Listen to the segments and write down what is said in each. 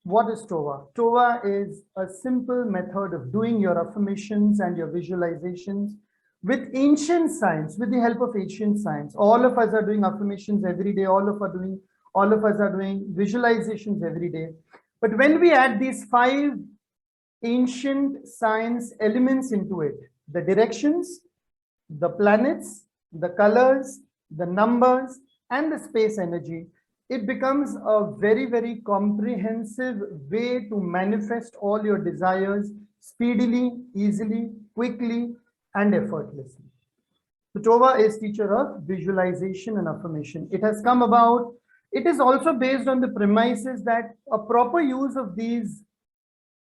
What is Tova? Tova is a simple method of doing your affirmations and your visualizations with ancient science, with the help of ancient science. All of us are doing affirmations every day. All of us are doing visualizations every day. But when we add these 5 ancient science elements into it, the directions, the planets, the colors, the numbers, and the space energy, it becomes a very, very comprehensive way to manifest all your desires speedily, easily, quickly, and effortlessly. So Tova is teacher of visualization and affirmation. It has come about, it is also based on the premises that a proper use of these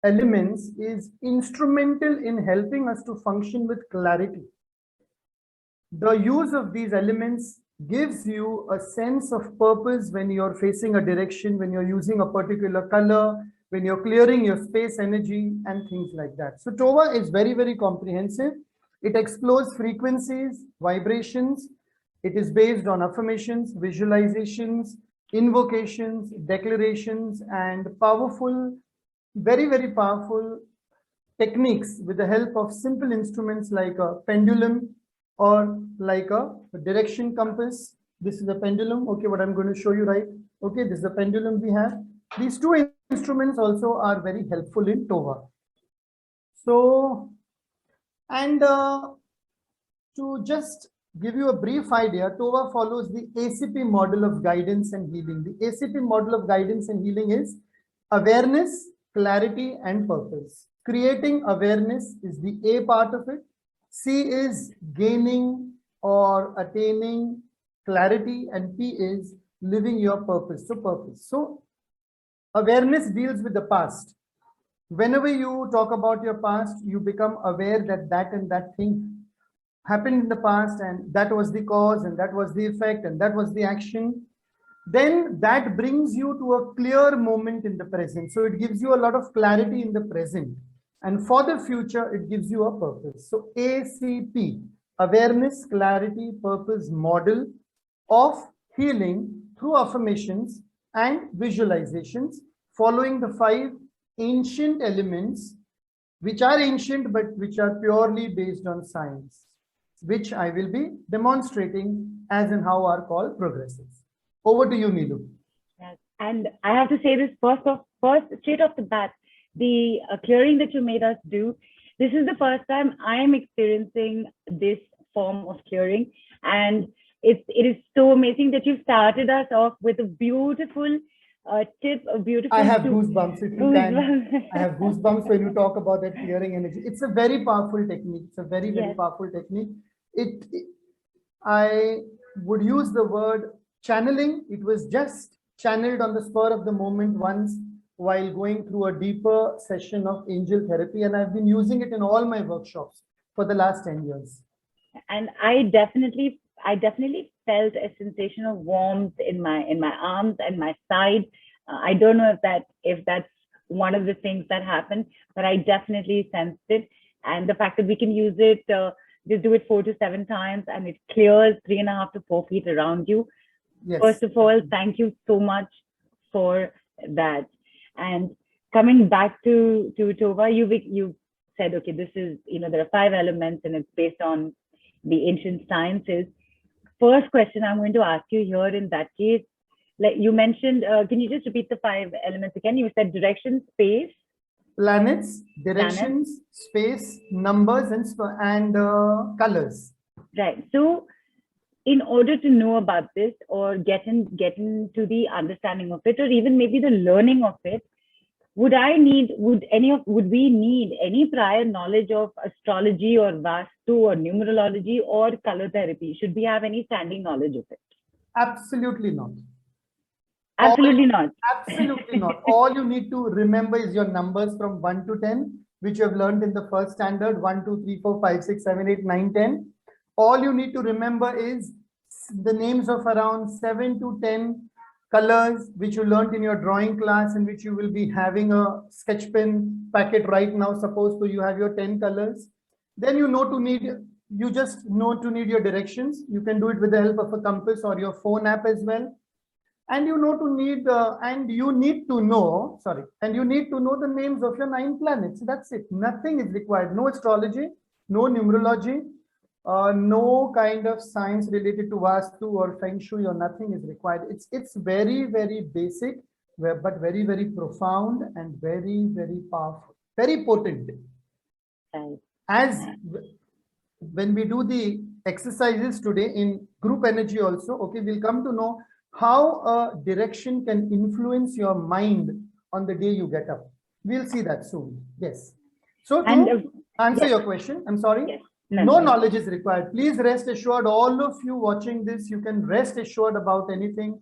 elements is instrumental in helping us to function with clarity. The use of these elements gives you a sense of purpose when you're facing a direction, when you're using a particular color, when you're clearing your space energy and things like that. So Tova is very, very comprehensive. It explores frequencies, vibrations. It is based on affirmations, visualizations, invocations, declarations, and powerful, very, very powerful techniques with the help of simple instruments like a pendulum or like a direction compass. This is a pendulum. Okay, what I'm going to show you, right? Okay, this is the pendulum we have. These 2 instruments also are very helpful in Tova. So, and to just give you a brief idea, Tova follows the ACP model of guidance and healing. The ACP model of guidance and healing is awareness, clarity, and purpose. Creating awareness is the A part of it. C is gaining or attaining clarity, and P is living your purpose. So purpose. So awareness deals with the past. Whenever you talk about your past, you become aware that that and that thing happened in the past, and that was the cause, and that was the effect, and that was the action. Then that brings you to a clear moment in the present. So it gives you a lot of clarity in the present. And for the future, it gives you a purpose. So ACP, awareness, clarity, purpose model of healing through affirmations and visualizations, following the 5 ancient elements, which are ancient, but which are purely based on science, which I will be demonstrating as and how our call progresses. Over to you, Neelu. Yes. And I have to say this first, straight off the bat, the clearing that you made us do, this is the first time I am experiencing this form of clearing. And it is so amazing that you started us off with a beautiful tip, a beautiful... I have goosebumps if you can. I have goosebumps when you talk about that clearing energy. It's a very powerful technique. It's a very, very powerful technique. I would use the word channeling. It was just channeled on the spur of the moment once while going through a deeper session of angel therapy, and I've been using it in all my workshops for the last 10 years. And I definitely felt a sensation of warmth in my arms and my side. I don't know if that's one of the things that happened, but I definitely sensed it. And the fact that we can use it, just do it 4 to 7 times, and it clears 3.5 to 4 feet around you. Yes. First of all, thank you so much for that. And coming back to Tova, you said, okay, this is, there are 5 elements and it's based on the ancient sciences. First question I'm going to ask you here in that case, like you mentioned, can you just repeat the 5 elements again? You said direction, space, planets, directions, space, numbers, and colors. Right. So in order to know about this or get into the understanding of it, or even maybe the learning of it, would we need any prior knowledge of astrology or Vastu or numerology or color therapy? Should we have any standing knowledge of it? Absolutely not. Absolutely not. Absolutely not. All you need to remember is your numbers from 1 to 10, which you have learned in the first standard, 1, 2, 3, 4, 5, 6, 7, 8, 9, 10. All you need to remember is the names of around 7 to 10 colors, which you learned in your drawing class, in which you will be having a sketch pen packet right now. Suppose so you have your 10 colors. Then you just know to need your directions. You can do it with the help of a compass or your phone app as well. And you know to need and you need to know, sorry, and you need to know the names of your 9 planets. That's it. Nothing is required. No astrology, no numerology, no kind of science related to Vastu or Feng Shui, or nothing is required. It's very, very basic, but very, very profound and very, very powerful, very potent. Right. As when we do the exercises today in group energy also, okay, we'll come to know how a direction can influence your mind on the day you get up. We'll see that soon. Yes. So to answer your question, I'm sorry. Yes. No knowledge is required. Please rest assured, all of you watching this, you can rest assured about anything.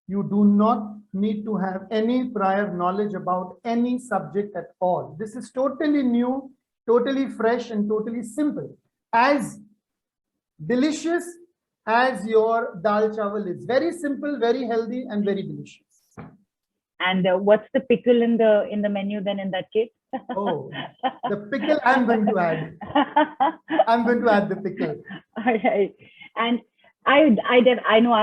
You do not need to have any prior knowledge about any subject at all. This is totally new, totally fresh, and totally simple. As delicious as your dal chawal is. Very simple, very healthy, and very delicious. And what's the pickle in the menu then in that case? Oh, the pickle I'm going to add. I'm going to add the pickle. All right. And I know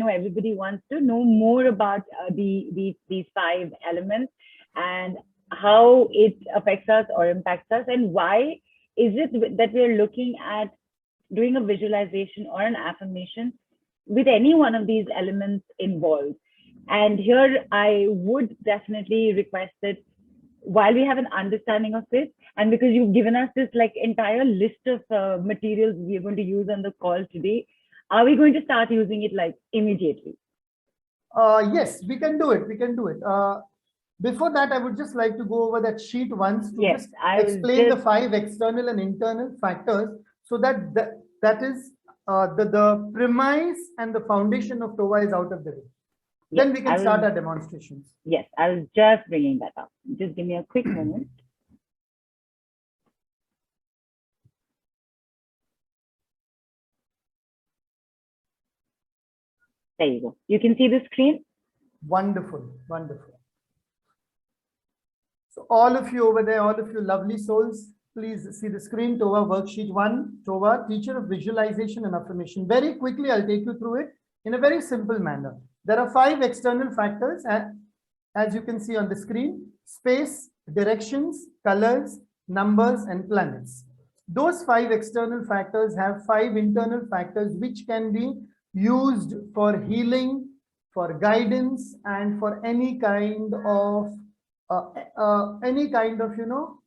everybody wants to know more about these 5 elements and how it affects us or impacts us, and why is it that we're looking at doing a visualization or an affirmation with any one of these elements involved. And here I would definitely request that while we have an understanding of this, and because you've given us this like entire list of materials we're going to use on the call today, are we going to start using it like immediately? Yes, we can do it. We can do it. Before that, I would just like to go over that sheet once to just explain the 5 external and internal factors, so that that is the premise and the foundation of TOVA is out of the way. Then we can start our demonstrations. Yes, I was just bringing that up. Just give me a quick moment. There you go. You can see the screen? Wonderful, wonderful. So all of you over there, all of you lovely souls, please see the screen. TOVA worksheet 1, TOVA, teacher of visualization and affirmation. Very quickly, I'll take you through it in a very simple manner. There are 5 external factors, as you can see on the screen: space, directions, colors, numbers, and planets. Those 5 external factors have 5 internal factors which can be used for healing, for guidance, and for any kind of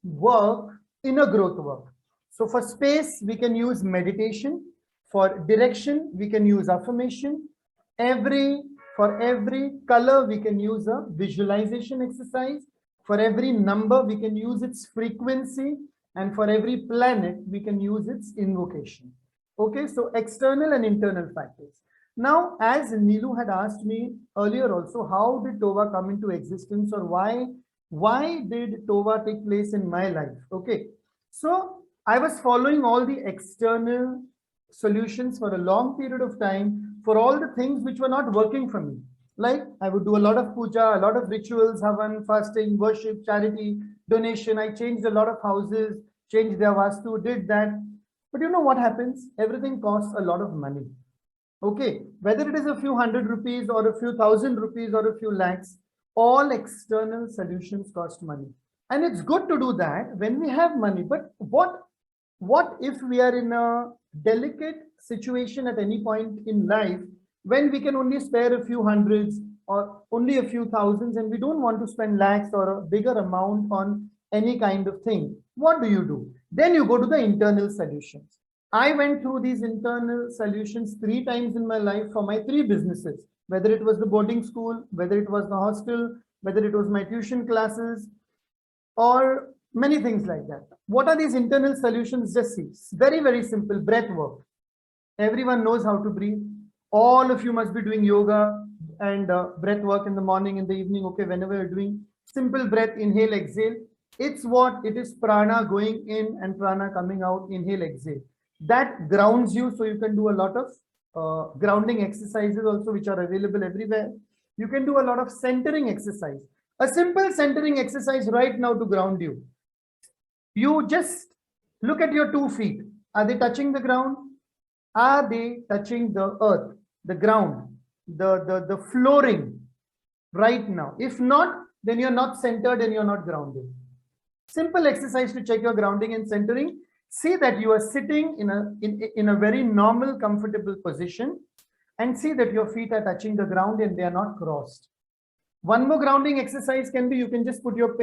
work, inner growth work. So for space, we can use meditation. For direction, we can use affirmation. For every color, we can use a visualization exercise. For every number, we can use its frequency. And for every planet, we can use its invocation. Okay, so external and internal factors. Now, as Neelu had asked me earlier also, how did TOVA come into existence, or why did TOVA take place in my life? Okay, so I was following all the external solutions for a long period of time for all the things which were not working for me. Like I would do a lot of puja, a lot of rituals, havan, fasting, worship, charity, donation. I changed a lot of houses, changed their vastu, did that. But you know what happens? Everything costs a lot of money. Okay, whether it is a few hundred rupees or a few thousand rupees or a few lakhs, all external solutions cost money. And it's good to do that when we have money. But what if we are in a delicate situation at any point in life when we can only spare a few hundreds or only a few thousands, and we don't want to spend lakhs or a bigger amount on any kind of thing? What do? Then you go to the internal solutions. I went through these internal solutions 3 times in my life for my 3 businesses, whether it was the boarding school, whether it was the hostel, whether it was my tuition classes, or many things like that. What are these internal solutions? Just see. Very, very simple. Breath work. Everyone knows how to breathe. All of you must be doing yoga and breath work in the morning, in the evening. Okay, whenever you're doing simple breath, inhale, exhale. It's what it is: prana going in and prana coming out. Inhale, exhale. That grounds you, so you can do a lot of grounding exercises also, which are available everywhere. You can do a lot of centering exercise. A simple centering exercise right now to ground you. You just look at your 2 feet. Are they touching the ground? Are they touching the earth, the ground? the flooring right now. If not, then you're not centered and you're not grounded. Simple exercise to check your grounding and centering. See that you are sitting in a very normal, comfortable position, and see that your feet are touching the ground and they are not crossed. One more grounding exercise can be, you can just put your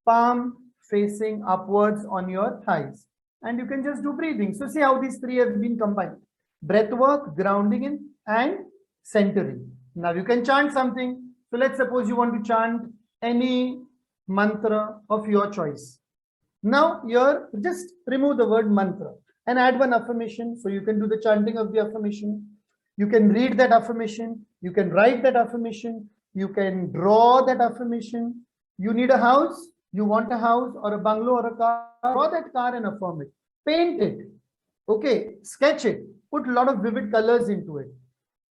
palm facing upwards on your thighs, and you can just do breathing. So see how these three have been combined: breath work, grounding, and centering. Now you can chant something. So let's suppose you want to chant any mantra of your choice. Now here, just remove the word mantra and add one affirmation. So you can do the chanting of the affirmation. You can read that affirmation. You can write that affirmation. You can draw that affirmation. You need a house. You want a house or a bungalow or a car. Draw that car and affirm it. Paint it. Okay. Sketch it. Put a lot of vivid colors into it.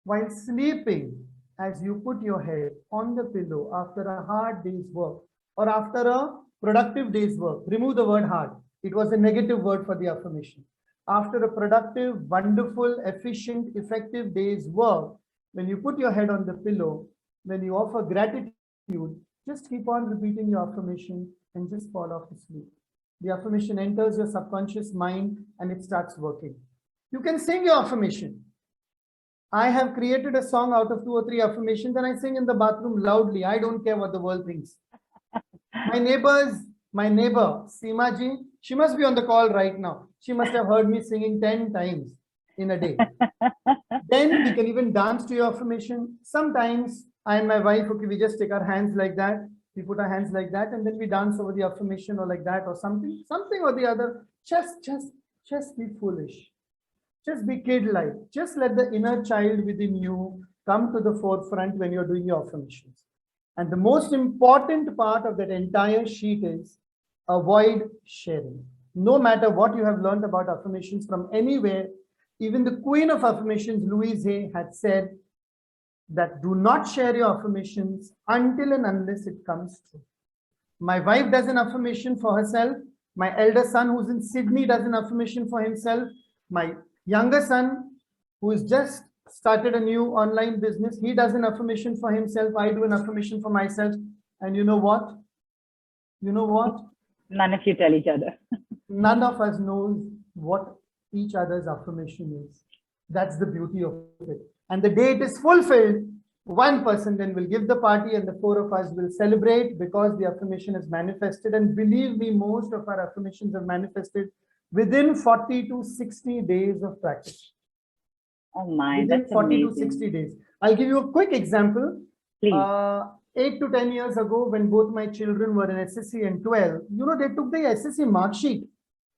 While sleeping, as you put your head on the pillow after a hard day's work or after a productive day's work, remove the word hard. It was a negative word for the affirmation. After a productive, wonderful, efficient, effective day's work, when you put your head on the pillow, when you offer gratitude, just keep on repeating your affirmation and just fall off to sleep. The affirmation enters your subconscious mind and it starts working. You can sing your affirmation. I have created a song out of 2 or 3 affirmations and I sing in the bathroom loudly. I don't care what the world thinks. My neighbor, Seema ji, she must be on the call right now. She must have heard me singing 10 times in a day. Then we can even dance to your affirmation. Sometimes I and my wife, okay, we just take our hands like that. We put our hands like that and then we dance over the affirmation or like that or something or the other. Just be foolish. Just be kid-like. Just let the inner child within you come to the forefront when you're doing your affirmations. And the most important part of that entire sheet is avoid sharing. No matter what you have learned about affirmations from anywhere, even the queen of affirmations, Louise Hay, had said that do not share your affirmations until and unless it comes true. My wife does an affirmation for herself. My elder son, who's in Sydney, does an affirmation for himself. My younger son, who has just started a new online business, he does an affirmation for himself. I do an affirmation for myself. And you know what? None of you tell each other. None of us knows what each other's affirmation is. That's the beauty of it. And the day it is fulfilled, one person then will give the party and the 4 of us will celebrate because the affirmation is manifested. And believe me, most of our affirmations are manifested within 40 to 60 days of practice. Oh my, within that's 40 amazing. to 60 days. I'll give you a quick example. Please. 8 to 10 years ago, when both my children were in SSC and 12, they took the SSC mark sheet,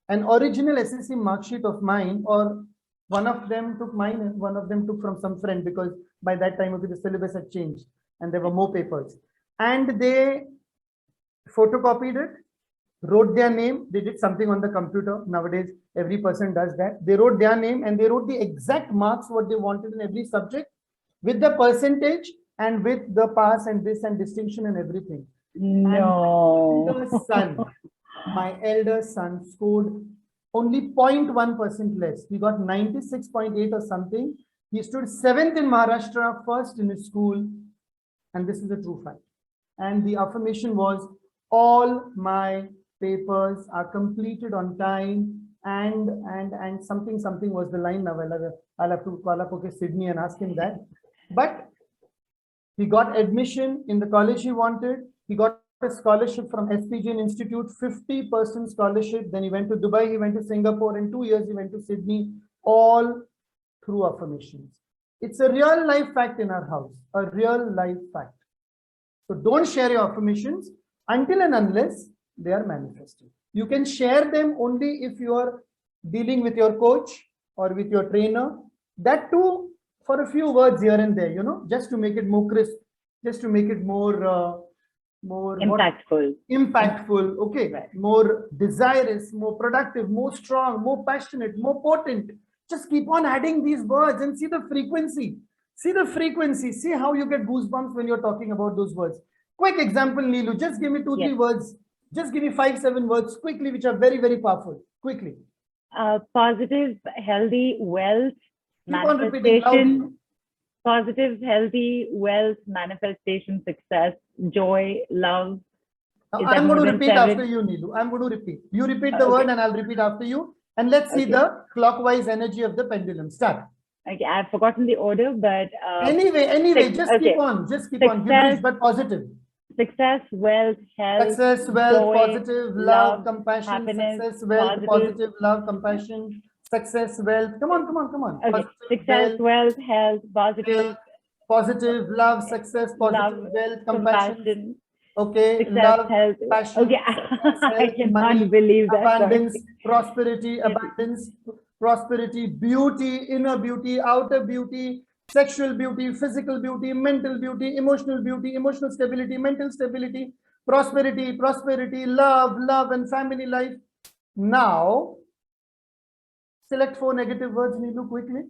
an original SSC mark sheet of mine, or one of them took mine and one of them took from some friend, because by that time, okay, the syllabus had changed and there were more papers. And they photocopied it, wrote their name. They did something on the computer. Nowadays, every person does that. They wrote their name and they wrote the exact marks what they wanted in every subject with the percentage and with the pass and this and distinction and everything. No. And my elder son scored only 0.1% less. He got 96.8 or something. He stood 7th in Maharashtra, first in his school. And this is a true fact. And the affirmation was, all my papers are completed on time, and something was the line. Now I'll have to call up Sydney and ask him that. But he got admission in the college he wanted. He got a scholarship from SPGN Institute, 50% scholarship. Then he went to Dubai, he went to Singapore. In 2 years, he went to Sydney, all through affirmations. It's a real life fact in our house, a real life fact. So don't share your affirmations until and unless they are manifested. You can share them only if you are dealing with your coach or with your trainer. That too, for a few words here and there, just to make it more crisp, just to make it more impactful. Impactful, okay. Right. More desirous, more productive, more strong, more passionate, more potent. Just keep on adding these words and see the frequency. See the frequency. See how you get goosebumps when you're talking about those words. Quick example, Neelu. Just give me 2-3 words. Just give me 5-7 words quickly, which are very, very powerful. Quickly. Positive, healthy, wealth, keep manifestation. positive, healthy, wealth, manifestation, success, joy, love. Now, Is that I'm more going to than repeat after 7? you, Neelu. I'm going to repeat. You repeat the Okay. word and I'll repeat after you. And let's see Okay. the clockwise energy of the pendulum. Start. Okay, I've forgotten the order, but Anyway, just okay. keep on. Just keep on. Gibberish, but positive. Success, wealth, health, Success, wealth, joy, positive, love, compassion. happiness, Success, wealth, positive. positive, love, compassion. Success, wealth. Come on. Okay. Positive, Success, wealth, health, positive, wealth, positive, love, success, positive, love, wealth, compassion. compassion, Okay, success, love, health. passion, Okay, success, I health, cannot money, believe that. abundance, Sorry. prosperity, abundance, prosperity, beauty, inner beauty, outer beauty, sexual beauty, physical beauty, mental beauty, emotional stability, mental stability, prosperity, love, and family life. Now, select 4 negative words, Neelu, quickly.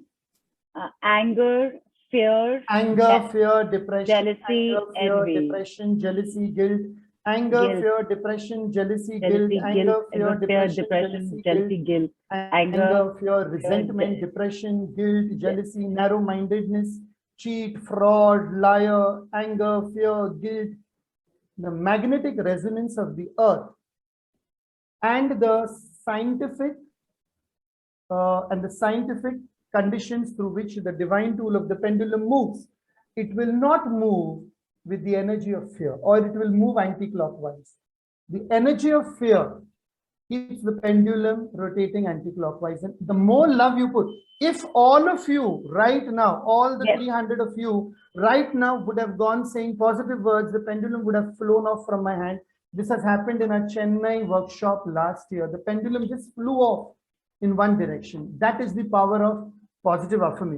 Anger, fear, Anger, fear, depression, jealousy, anger, fear, envy. depression, jealousy, guilt, anger, Guilt. fear, depression, jealousy, Jealousy, guilt, anger, fear, depression, jealousy, guilt, anger, fear, resentment, depression, guilt, jealousy, narrow-mindedness, cheat, fraud, liar, anger, fear, guilt, the magnetic resonance of the earth, and the scientific conditions through which the divine tool of the pendulum moves. It will not move with the energy of fear, or it will move anti-clockwise. The energy of fear keeps the pendulum rotating anti-clockwise. And the more love you put, if all of you right now, all the 300 of you right now would have gone saying positive words, the pendulum would have flown off from my hand. This has happened in a Chennai workshop last year. The pendulum just flew off in one direction. That is the power of positive affirmation.